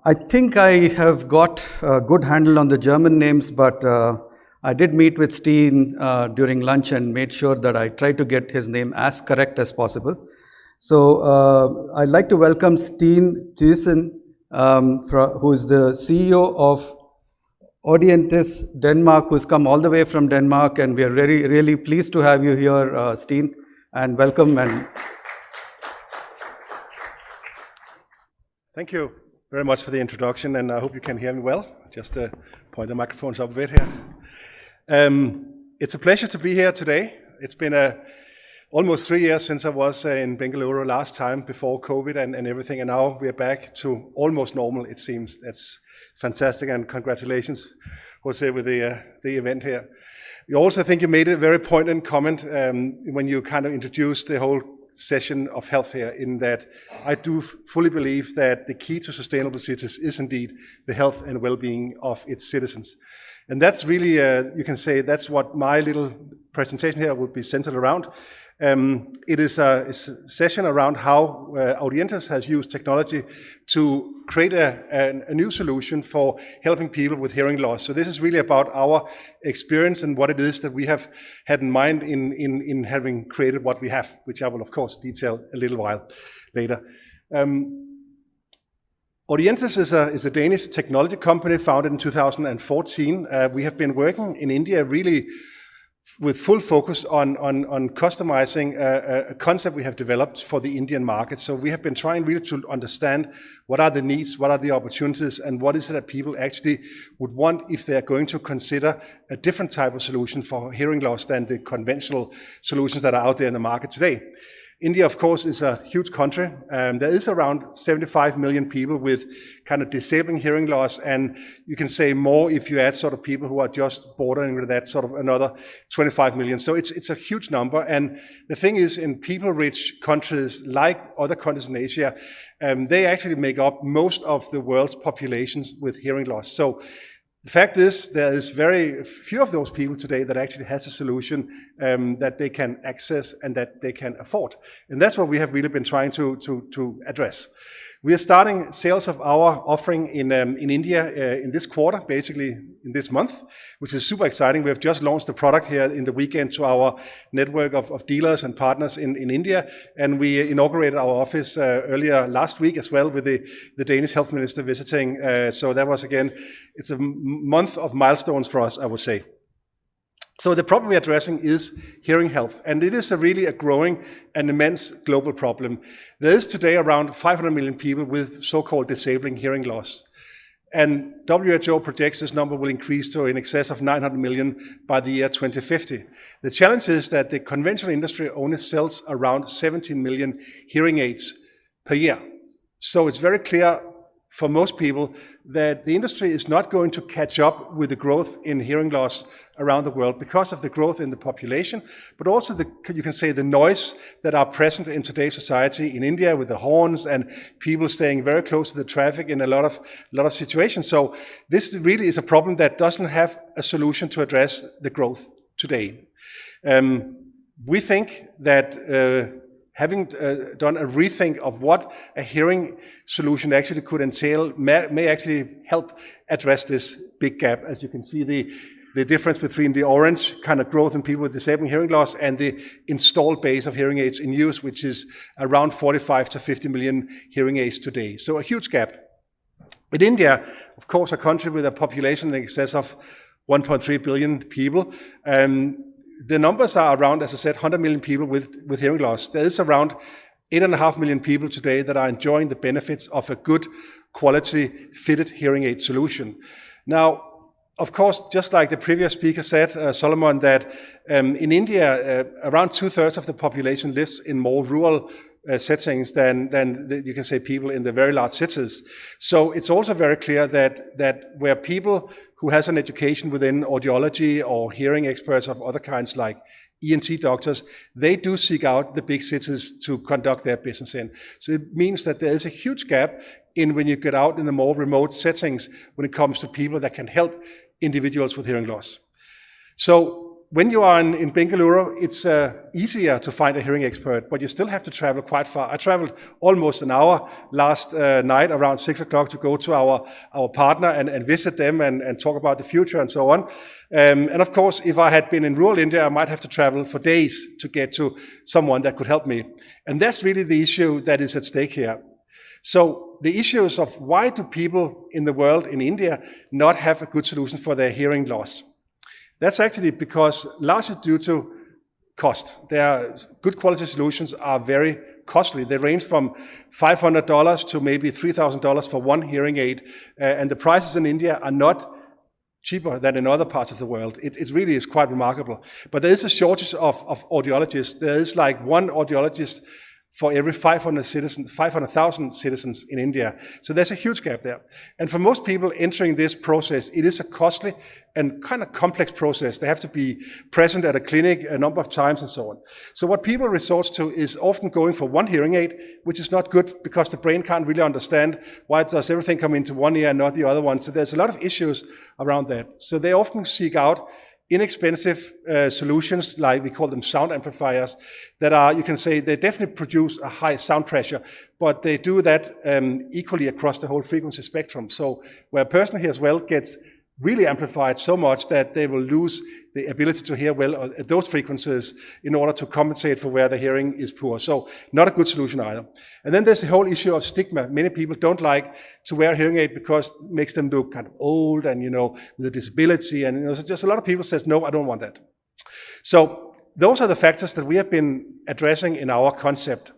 I think I have got a good handle on the German names, but I did meet with Steen during lunch and made sure that I tried to get his name as correct as possible. So I'd like to welcome Steen Thygesen, who is the CEO of Audientes, Denmark, who's come all the way from Denmark, and we are really pleased to have you here, Steen, and welcome. And thank you very much for the introduction, and I hope you can hear me well. Just point the microphones up a bit here. It's a pleasure to be here today. It's been almost 3 years since I was in Bengaluru last time before COVID and everything, and now we are back to almost normal, it seems. That's fantastic, and congratulations, Jose, with the event here. You also think you made a very poignant comment when you kind of introduced the whole session of health here, in that I do fully believe that the key to sustainable cities is indeed the health and well-being of its citizens. And that's really, you can say, that's what my little presentation here will be centered around. It is a session around how Audientes has used technology to create a new solution for helping people with hearing loss. So this is really about our experience and what it is that we have had in mind in having created what we have, which I will of course detail a little while later. Audientes is a Danish technology company founded in 2014. We have been working in India really with full focus on customizing a concept we have developed for the Indian market. So we have been trying really to understand what are the needs, what are the opportunities, and what is it that people actually would want if they're going to consider a different type of solution for hearing loss than the conventional solutions that are out there in the market today. India, of course, is a huge country. There is around 75 million people with kind of disabling hearing loss, and you can say more if you add sort of people who are just bordering with that, sort of another 25 million. So it's a huge number, and the thing is, in people-rich countries like other countries in Asia, they actually make up most of the world's populations with hearing loss. So the fact is, there is very few of those people today that actually has a solution that they can access and that they can afford. And that's what we have really been trying to address. We are starting sales of our offering in India in this quarter, basically in this month, which is super exciting. We have just launched the product here in the weekend to our network of dealers and partners in India, and we inaugurated our office earlier last week as well with the Danish health minister visiting. So that was, again, it's a month of milestones for us, I would say. So the problem we're addressing is hearing health, and it is really a growing and immense global problem. There is today around 500 million people with so-called disabling hearing loss. And WHO projects this number will increase to in excess of 900 million by the year 2050. The challenge is that the conventional industry only sells around 17 million hearing aids per year. So it's very clear for most people that the industry is not going to catch up with the growth in hearing loss around the world because of the growth in the population, but also you can say the noise that are present in today's society in India with the horns and people staying very close to the traffic in a lot of situations. So this really is a problem that doesn't have a solution to address the growth today. We think that having done a rethink of what a hearing solution actually could entail may actually help address this big gap. As you can see, the difference between the orange kind of growth in people with disabling hearing loss and the installed base of hearing aids in use, which is around 45 to 50 million hearing aids today. So a huge gap. In India, of course, a country with a population in excess of 1.3 billion people, the numbers are around, as I said, 100 million people with hearing loss. There is around 8.5 million people today that are enjoying the benefits of a good quality fitted hearing aid solution. Now, of course, just like the previous speaker said, Solomon, that in India, around 2/3 of the population lives in more rural settings than you can say people in the very large cities. So it's also very clear that where people who has an education within audiology or hearing experts of other kinds like ENT doctors, they do seek out the big cities to conduct their business in. So it means that there is a huge gap in when you get out in the more remote settings when it comes to people that can help individuals with hearing loss. So when you are in Bengaluru, it's easier to find a hearing expert, but you still have to travel quite far. I traveled almost an hour last night around 6 o'clock to go to our partner and visit them and talk about the future and so on. And of course, if I had been in rural India, I might have to travel for days to get to someone that could help me. And that's really the issue that is at stake here. So the issues of why do people in the world, in India, not have a good solution for their hearing loss? That's actually because largely due to cost. Their good quality solutions are very costly. They range from $500 to maybe $3,000 for one hearing aid. And the prices in India are not cheaper than in other parts of the world. It really is quite remarkable. But there is a shortage of audiologists. There is like one audiologist for every 500,000 citizens in India. So there's a huge gap there. And for most people entering this process, it is a costly and kind of complex process. They have to be present at a clinic a number of times and so on. So what people resort to is often going for one hearing aid, which is not good because the brain can't really understand why does everything come into one ear and not the other one. So there's a lot of issues around that. So they often seek out inexpensive solutions, like we call them sound amplifiers, that are, you can say, they definitely produce a high sound pressure, but they do that equally across the whole frequency spectrum. So where a person hears well gets really amplified so much that they will lose the ability to hear well at those frequencies in order to compensate for where the hearing is poor. So not a good solution either. And then there's the whole issue of stigma. Many people don't like to wear a hearing aid because it makes them look kind of old and, with a disability. And, so just a lot of people says, no, I don't want that. So those are the factors that we have been addressing in our concept.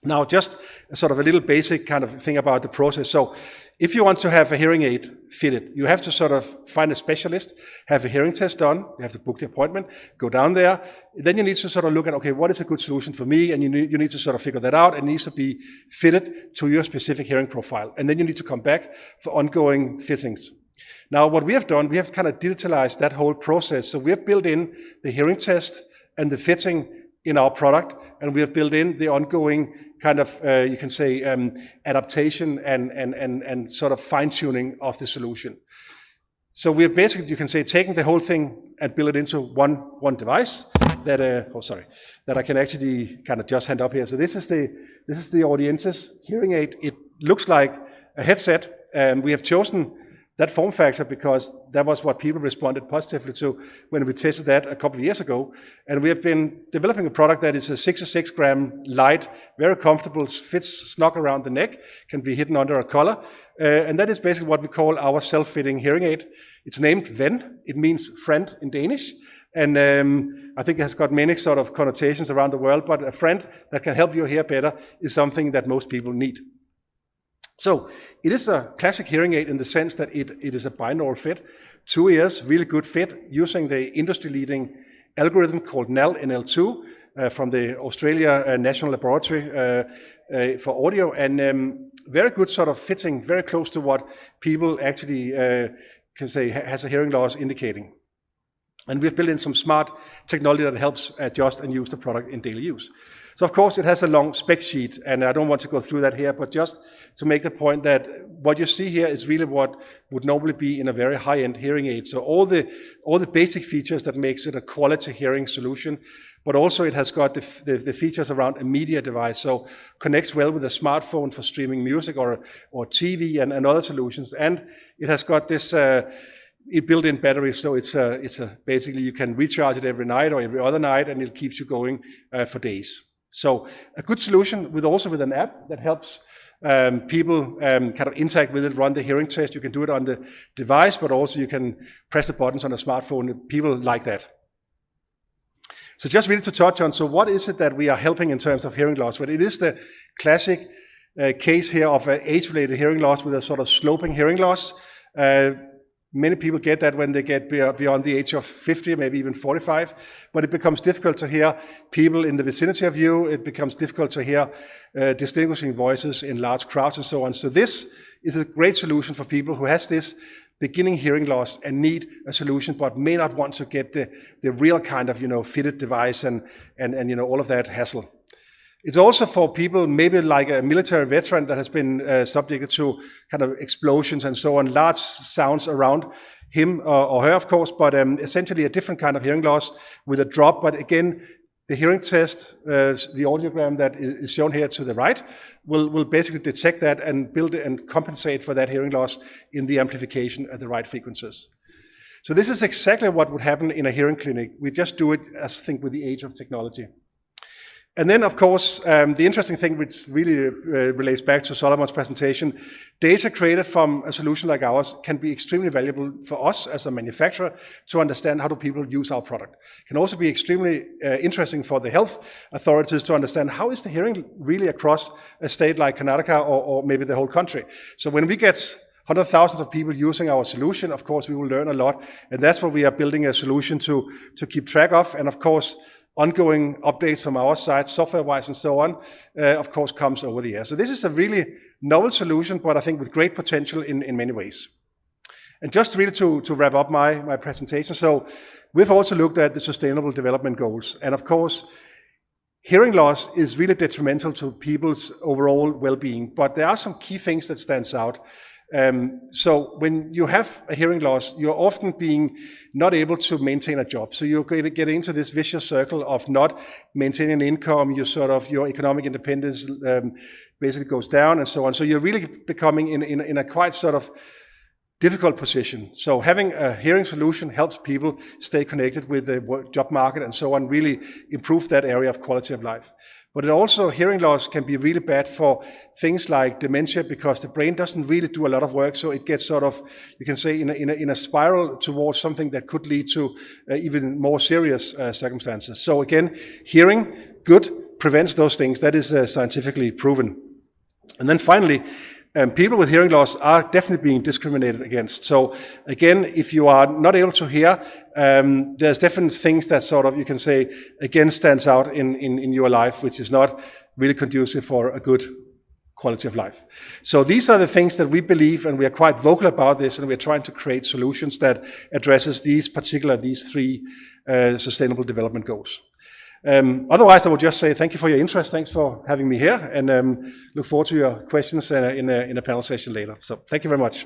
Now, just sort of a little basic kind of thing about the process. So if you want to have a hearing aid fitted, you have to sort of find a specialist, have a hearing test done, you have to book the appointment, go down there. Then you need to sort of look at, okay, what is a good solution for me? And you need to sort of figure that out. It needs to be fitted to your specific hearing profile. And then you need to come back for ongoing fittings. Now, what we have done, we have kind of digitalized that whole process. So we have built in the hearing test and the fitting in our product, and we have built in the ongoing kind of, you can say, adaptation and sort of fine-tuning of the solution. So we are basically, you can say, taking the whole thing and build it into one device that, that I can actually kind of just hand up here. So this is the Audientes hearing aid. It looks like a headset, and we have chosen that form factor because that was what people responded positively to when we tested that a couple of years ago. And we have been developing a product that is a 66 gram light, very comfortable, fits snug around the neck, can be hidden under a collar. And that is basically what we call our self-fitting hearing aid. It's named Ven. It means friend in Danish. And I think it has got many sort of connotations around the world, but a friend that can help you hear better is something that most people need. So it is a classic hearing aid in the sense that it is a binaural fit, 2 ears, really good fit, using the industry-leading algorithm called NAL-NL2 from the Australia National Laboratory for audio, and very good sort of fitting, very close to what people actually can say has a hearing loss indicating. And we've built in some smart technology that helps adjust and use the product in daily use. So of course it has a long spec sheet, and I don't want to go through that here, but just to make the point that what you see here is really what would normally be in a very high-end hearing aid. So all the basic features that makes it a quality hearing solution, but also it has got the features around a media device, so connects well with a smartphone for streaming music or TV and other solutions. And it has got this built-in battery, so it's basically you can recharge it every night or every other night, and it keeps you going for days. So a good solution with an app that helps people kind of interact with it, run the hearing test. You can do it on the device, but also you can press the buttons on a smartphone. People like that. So just really to touch on, so what is it that we are helping in terms of hearing loss? Well, it is the classic case here of age-related hearing loss with a sort of sloping hearing loss. Many people get that when they get beyond the age of 50, maybe even 45, but it becomes difficult to hear people in the vicinity of you. It becomes difficult to hear distinguishing voices in large crowds and so on. So this is a great solution for people who has this beginning hearing loss and need a solution, but may not want to get the real kind of, fitted device and all of that hassle. It's also for people maybe like a military veteran that has been subjected to kind of explosions and so on, large sounds around him or her, of course, but essentially a different kind of hearing loss with a drop. But again, the hearing test, the audiogram that is shown here to the right, will basically detect that and build and compensate for that hearing loss in the amplification at the right frequencies. So this is exactly what would happen in a hearing clinic. We just do it, as I think, with the age of technology. And then, of course, the interesting thing, which really relates back to Solomon's presentation, data created from a solution like ours can be extremely valuable for us as a manufacturer to understand how do people use our product. It can also be extremely interesting for the health authorities to understand how is the hearing really across a state like Karnataka or maybe the whole country. So when we get hundreds of thousands of people using our solution, of course, we will learn a lot. And that's what we are building a solution to keep track of. And of course, ongoing updates from our side, software-wise and so on, of course, comes over the air. So this is a really novel solution, but I think with great potential in many ways. And just really to wrap up my presentation, so we've also looked at the Sustainable Development Goals. And of course, hearing loss is really detrimental to people's overall well-being, but there are some key things that stands out. So when you have a hearing loss, you're often being not able to maintain a job. So you're going to get into this vicious circle of not maintaining an income, your economic independence basically goes down and so on. So you're really becoming in a quite sort of difficult position. So having a hearing solution helps people stay connected with the job market and so on, really improve that area of quality of life. But it also, hearing loss can be really bad for things like dementia because the brain doesn't really do a lot of work. So it gets sort of, you can say, in a spiral towards something that could lead to even more serious circumstances. So again, hearing good prevents those things. That is scientifically proven. And then finally, people with hearing loss are definitely being discriminated against. So again, if you are not able to hear, there's different things that sort of, you can say, again stands out in your life, which is not really conducive for a good quality of life. So these are the things that we believe, and we are quite vocal about this, and we're trying to create solutions that addresses these three sustainable development goals. Otherwise, I would just say thank you for your interest. Thanks for having me here, and look forward to your questions in a panel session later. So thank you very much.